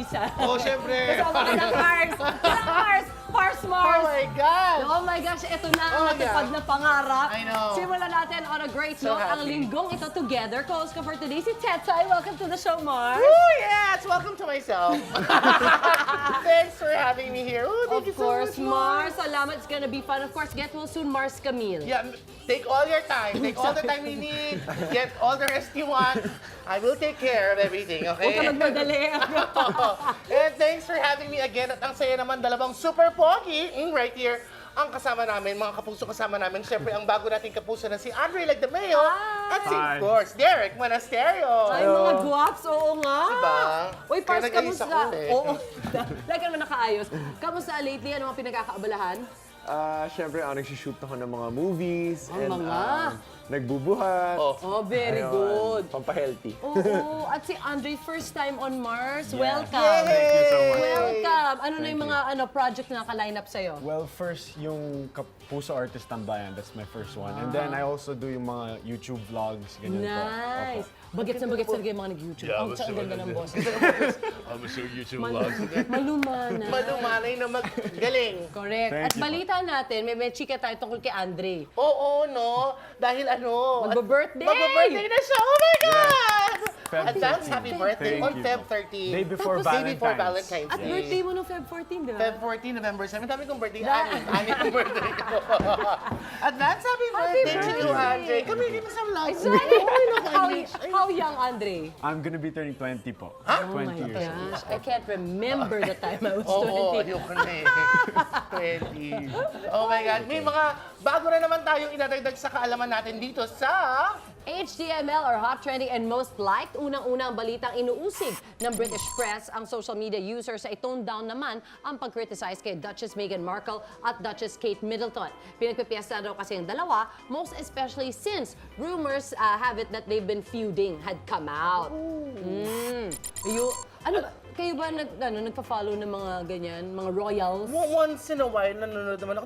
minsan. Oh, syempre. Kasama ka ng Mars. Mars. Oh my gosh! Oh my gosh, ito na ang natupad na pangarap. I know. Simulan natin on a great So note. Ang happy. linggong ito together. Co-host ko for today si Tetay. Welcome to the show, Mars. Oh yes! Welcome to myself. Thanks for having me here. Oh, thank Of you so course, much, Mars. Salamat. It's gonna be fun. Of course, get well soon, Mars Camille. Yeah, take all your time. Take all the time you need. Get all the rest you want. I will take care of everything, Huwag okay? ka magmadali. And thanks for having me again. At ang saya naman, dalawang super pogi right here. Ang kasama namin, mga kapuso kasama namin, syempre ang bago nating kapuso na si Andre Lagdameo at si, of course, Derrick Monasterio. Ay, mga guwaps. Oo nga. Diba? Uy, Kaya Pars, nag-ayos kamusta? ako eh. Oo. Lagi naman nakaayos. Kamusta lately? Ano mga pinagkakaabalahan? Siyempre, nagsushoot ako ng mga movies. Ang mga? Nagbubuhat. Oh, very Ayun, good. Pampahealthy. Oo. At si Andre, first time on Mars. Yeah. Welcome. Thank you so much. Welcome. Ano na yung mga project na naka-line up sa'yo? Well, first, yung Kapuso Artist Tambayan, that's my first one. And then I also do yung mga YouTube vlogs, ganyan po. Nice. Opo. Bagets na bagets talaga yung mga nag-YouTube. Yeah, Ang gusto ganda ko ng din. boss. I'm a show YouTube vlogs. Malumana. Malumanay na magaling. Correct. Thank At you po. balita natin, may chika tayo tungkol kay Andre. Oo, no? Dahil ano? Magba-birthday! Magba-birthday na siya! Oh my God! Feb Advance 13. happy birthday Thank on you Feb po. 13. Day before Tapos Day before Valentine's At Day. birthday mo nung Feb 14, di ba? Feb 14, November 7. Dami kong birthday. Ani ang birthday ko. Advance happy birthday to you, Andre. Kami din sa vlog. How young, Andre? I'm gonna be turning 20 po. Oh 20 my years old. gosh, I can't remember the time I was Oo, 20. ayoko na eh. 20. Oh my God. May mga bago na naman tayong inadagdag sa kaalaman natin dito sa... HTML or Hot Trending and Most Liked. Unang-unang balitang inuusig ng British press ang social media users sa i-tone down naman ang pag-criticize kay Duchess Meghan Markle at Duchess Kate Middleton. Pinagpipiesta daw kasi ang dalawa, most especially since rumors have it that they've been feuding had come out. Kayo ba nagpa-follow ng mga ganyan, mga royals? Once in a while, nanonood naman ako.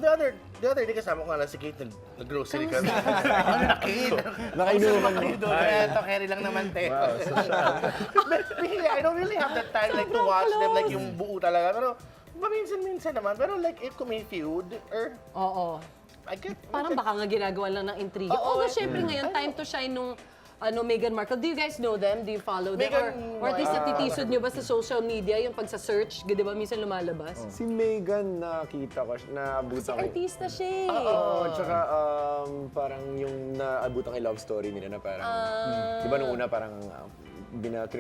The other day kasama ko nga lang si Kate, nag-grocery kami. Ano na, Kate? Nakainuman mo. Ito, carry lang naman, te. But really, I don't really have that time like to watch them, like yung buo talaga. Pero, paminsan-minsan naman. Pero like, if kung may feud, or... Oo. I get... Parang baka nga ginagawa lang ng intriga. Oo, Although, syempre ngayon, time to shine nung Meghan Markle. Do you guys know them? Do you follow them? Or at least natitisod nyo ba sa social media, yung pagsa-search? Di ba minsan lumalabas? Si Megan, nakita ko, naabutan ko. Artista siya eh. Oo, tsaka parang yung naabutan kay love story nila na parang, di ba nung una parang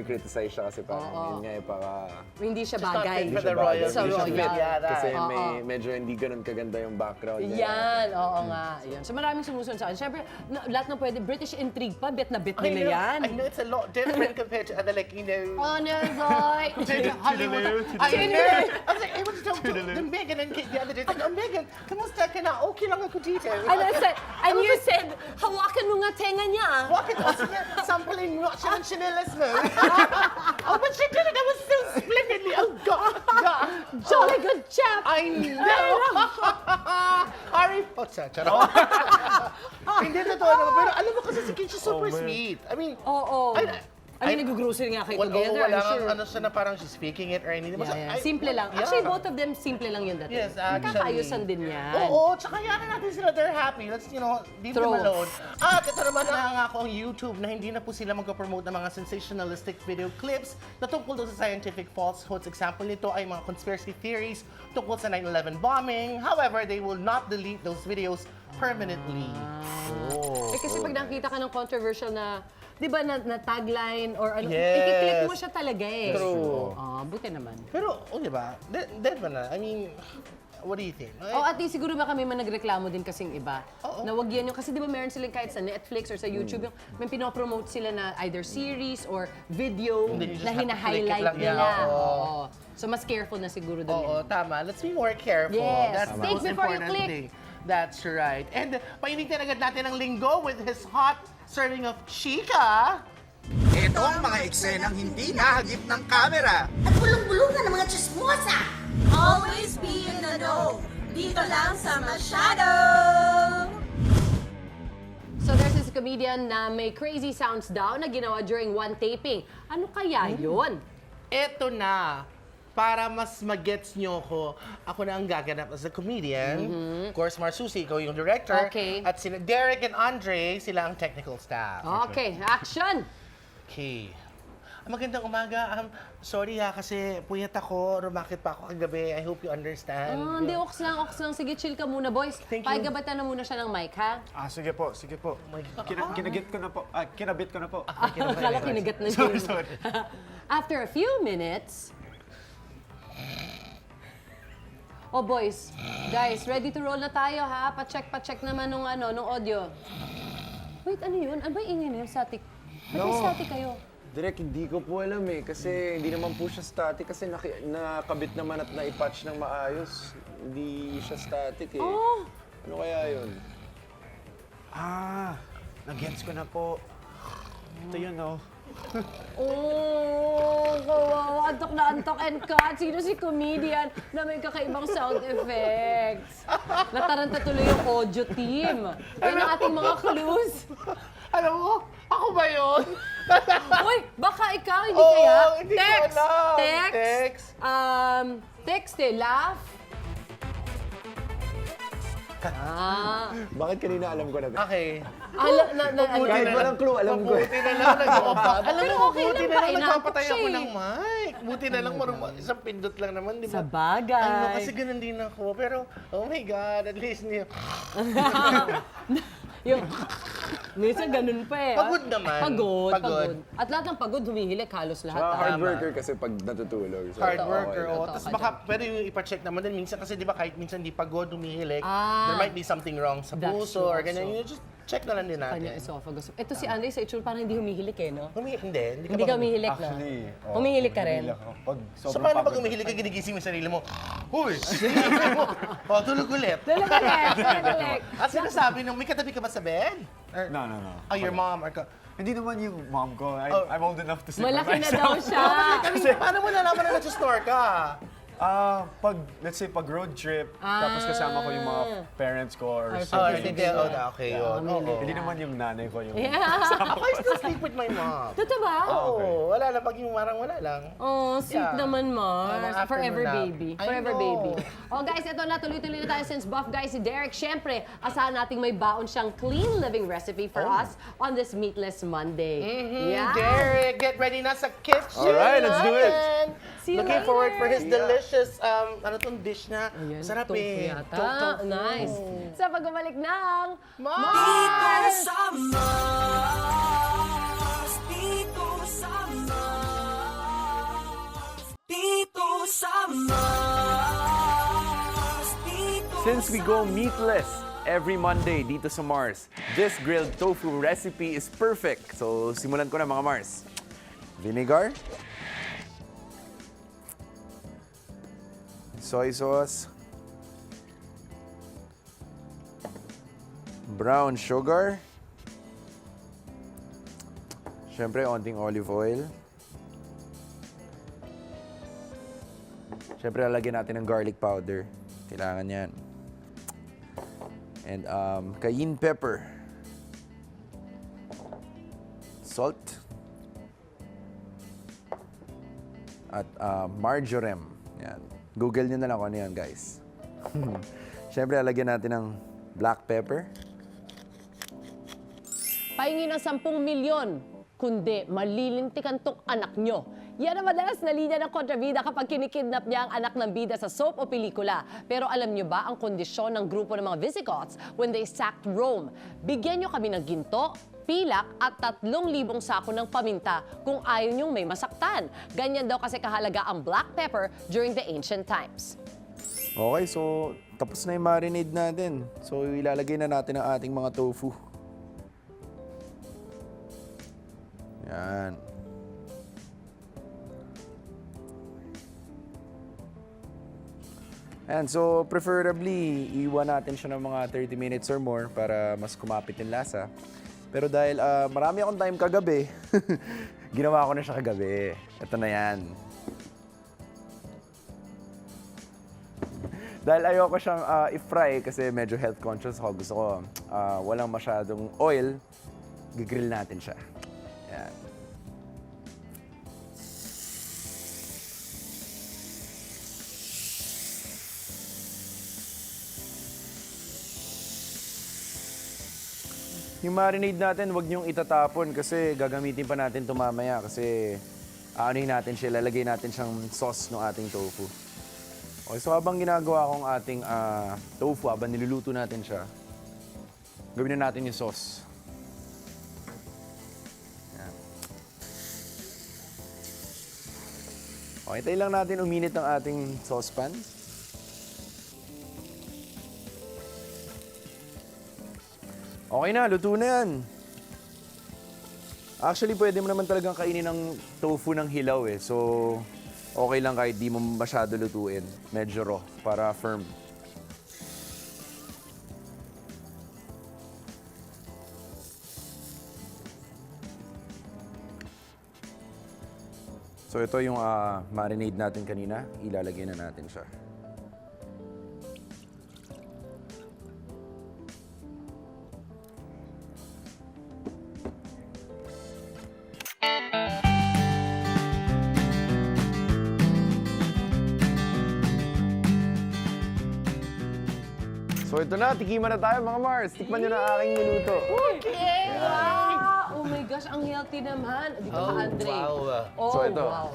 criticize siya kasi parang yun nga para... Hindi siya Just not bagay. fit for the royal. Sa Hindi siya fit royal. yata. Kasi medyo hindi ganun kaganda yung background niya. Yan, oo nga. Yan. So maraming sumusunod sa akin. Siyempre, lahat ng pwede, British intrigue pa, bet na bet nila yan. I know it's a lot different compared to other, like, you know... Honor, boy! compared to Hollywood. I was like, able to talk to the Megan and Kate the other day. Like, oh, Megan, kamusta ka na? Okay lang ako dito. And you said, hawakan mo nga tenga niya. Bakit? O sige, sampling mo siya ng chinelas mo. Oh, but she did it. That was so splendidly. Oh, God. Jolly good chap! I know. Harry Potter. Charot. Hindi totoo naman. Pero alam mo kasi si Kate, she's super sweet. I mean, Oo. Nag-grocery nga kayo together, wala I'm sure. ano siya na parang she's speaking it or anything. Basta, Yeah. Simple lang. Yeah. Actually, both of them, simple lang yun dati. Yes, actually. Kakaayusan din yan. Oo, tsaka yakin natin sila, they're happy. Let's, leave them True. alone. At ito naman nangangako ang YouTube na hindi na po sila magpo-promote ng mga sensationalistic video clips na tungkol doon sa scientific falsehoods. Example nito ay mga conspiracy theories tungkol sa 9/11 bombing. However, they will not delete those videos permanently. Kasi pag nakita ka ng controversial na, di ba, na tagline or ano, Yes. ikiklik mo siya talaga eh. True. Buti naman. Pero, di ba? Dead ba na? I mean, what do you think? At least siguro baka may nagreklamo din kasing iba. Oo. Na wag yan yung, kasi di ba meron silang kahit sa Netflix or sa YouTube, yung may pinopromote sila na either series or video And then you just na have to click it hina-highlight lang, yeah. nila. Oo. Oo. So mas careful na siguro doon. Oo, tama. Let's be more careful. Yes. That's the Think most before you important click. thing. That's right. And painitin agad natin ang linggo with his hot serving of chika. Ito ang mga eksenang hindi nahagip ng kamera. At bulong-bulungan ng mga chismosa. Always be in the know. Dito lang sa Masyado! So there's this comedian na may crazy sounds daw na ginawa during one taping. Ano kaya yun? Ito na. para mas magets nyo ako na ang gaganap as a comedian. Of course, Marsusi, ikaw yung director. Okay. At sila Derrick and Andre, sila ang technical staff. Okay, action! Okay. Magandang umaga. Sorry kasi puyat ako. Rumakit pa ako kagabi. I hope you understand. Hindi, oks lang. Sige, chill ka muna, boys. Thank you. Paigabatan na muna siya ng mic, ha? Sige po, sige po. Kinabit ko na po. Akala kinagat na Sorry, yun. sorry. After a few minutes... Oh, boys. Guys, ready to roll na tayo, ha? Pa-check naman nung audio. Wait, ano yun? Ano ba yung ingay na yun? Static? Ba't may static kayo? Direk, hindi ko po alam kasi hindi naman po siya static kasi nakabit naman at naipatch ng maayos. Hindi siya static Oh! Ano kaya yun? Nag-gets ko na po. Ito yun, oh. Oh, kawawa. Antok na antok and cut. Sino si comedian na may kakaibang sound effects? Nataranta tuloy yung audio team. Yan ang ating mga clues. Alam mo, ako ba yun? Uy, baka ikaw, hindi kaya? Hindi ko alam. Text. Text laugh. Bakit kanina alam ko na? Okay. Kahit walang clue, alam ko. Buti na lang nagpapatay. Alam Pero mo, okay buti lang na pa, lang nagpapatay inaantok ako siya ng eh. mic. Buti na lang isang pindot lang naman, di ba? Sa bagay. Kasi ganun din ako. Pero, oh my God, at least niya. Yung, minsan ganun pa eh. Pagod naman. Pagod. Pagod. At lahat ng pagod, humihilik halos lahat. Hard worker kasi pag natutulog. So, Hard Totoo, worker. totoo Tapos ka baka dyan. pwede yung ipacheck naman din. Minsan kasi di ba kahit minsan di pagod, humihilik, Ah. there might be something wrong sa That's puso true or ganyan. also. You just check na lang din Kanya natin. esophagus. Ito si Andre sa itsura parang hindi humihilik eh, no? Hindi Hindi ka humihilik na. Actually, Humihilik ka rin? humihilik ako. Pag So sobrang paano pag pagod. humihilig ka, ginigising mo yung sarili mo? Huy! Tulog ulit. Tulog ulit. At sinasabi nung, may katabi ka ba sa bed? Or, No. oh, your mom or Hindi naman yung mom ko. I'm old enough to sleep Malaki by na daw myself. siya. Paano mo nalaman na nag-snore ka? Let's say, pag road trip, tapos kasama ko yung mga parents ko or Or Oh, siblings. hindi. Okay, yun. Oo. Hindi naman yung nanay ko yung... Yeah. Ako, I still sleep with my mom. Totoo ba? Oo, wala lang. Pag yung marang wala lang. Oh, sweet Yeah. naman, Mars. Afternoon Forever nap. baby. I Forever know. baby. Oh, guys, ito na. Tuloy-tuloy na tayo since buff guy si Derrick. Siyempre, asahan nating may baon siyang clean living recipe for us on this Meatless Monday. Yeah. Derrick, get ready na sa kitchen. Alright, let's do it. natin. See you Looking later. forward for his delicious, ano tong dish na. Ayan, Sarap tofu eh. yata. Tofu. Nice. Sa pagbabalik ng Mars! Since we go meatless every Monday dito sa Mars, this grilled tofu recipe is perfect. So, simulan ko na mga Mars. Vinegar. Soy sauce. Brown sugar. Siyempre, onting olive oil. Siyempre, lalagyan natin ng garlic powder. Kailangan yan. And cayenne pepper. Salt. At marjoram. Yan. Google nyo na lang kung ano yan, guys. Siyempre, lalagyan natin ng black pepper. pahingi ng 10 milyon, kundi malilintikan tong anak nyo. Yan ang madalas na linya ng kontrabida kapag kinikidnap niya ang anak ng bida sa soap o pelikula. Pero alam nyo ba ang kondisyon ng grupo ng mga Visigoths when they sacked Rome? Bigyan nyo kami ng ginto, pilak at 3,000 sako ng paminta kung ayaw nyong may masaktan. Ganyan daw kasi kahalaga ang black pepper during the ancient times. Okay, so tapos na yung marinade natin. So ilalagay na natin ang ating mga tofu. Yan. And so preferably, iwan natin siya ng mga 30 minutes or more para mas kumapit yung lasa. Pero dahil marami akong time kagabi, ginawa ko na siya kagabi. Ito na yan. Dahil ayoko siyang i-fry kasi medyo health conscious ako. Gusto ko walang masyadong oil, gigrill natin siya. Yan. Yung marinade natin, wag niyong itatapon kasi gagamitin pa natin ito mamaya kasi aanuhin natin siya, lalagay natin siyang sauce ng ating tofu. Okay, so habang ginagawa kong ating tofu, habang niluluto natin siya, gawin na natin yung sauce. Yan. Okay, tayo lang natin uminit ang ating saucepan. Okay na, luto na yan. Actually, pwede mo naman talagang kainin ng tofu ng hilaw eh. So, okay lang kahit di mo masyado lutuin. Medyo raw, para firm. So, ito yung marinade natin kanina. Ilalagay na natin siya. So ito na, tikiman na tayo mga Mars. Tikman nyo na aking niluto. Okay! Wow! Oh my gosh, ang healthy naman. Dito ka, Andre. wow. Oh, So, ito. wow.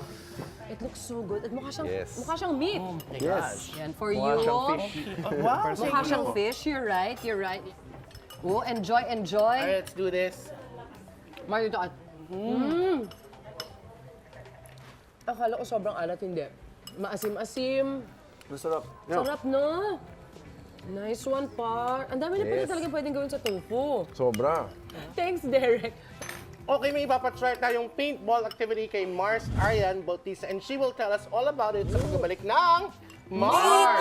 It looks so good. At mukha siyang, Yes. mukha siyang meat. Yes. Yan, for Mukha you. siyang fish. Wow, Mukha siyang fish. You're right, you're right. Oh, enjoy, enjoy. Alright, let's do this. Mario, ito. Akala ko sobrang alat, hindi. Maasim-asim. Masarap. Sarap, no? Nice one, Par. Ang dami na pala Yes. talagang pwedeng gawin sa tofu. Sobra. Thanks, Derek. Okay, may ipapatry tayong paintball activity kay Mars Arian Bautista and she will tell us all about it sa pagbabalik ng Mars!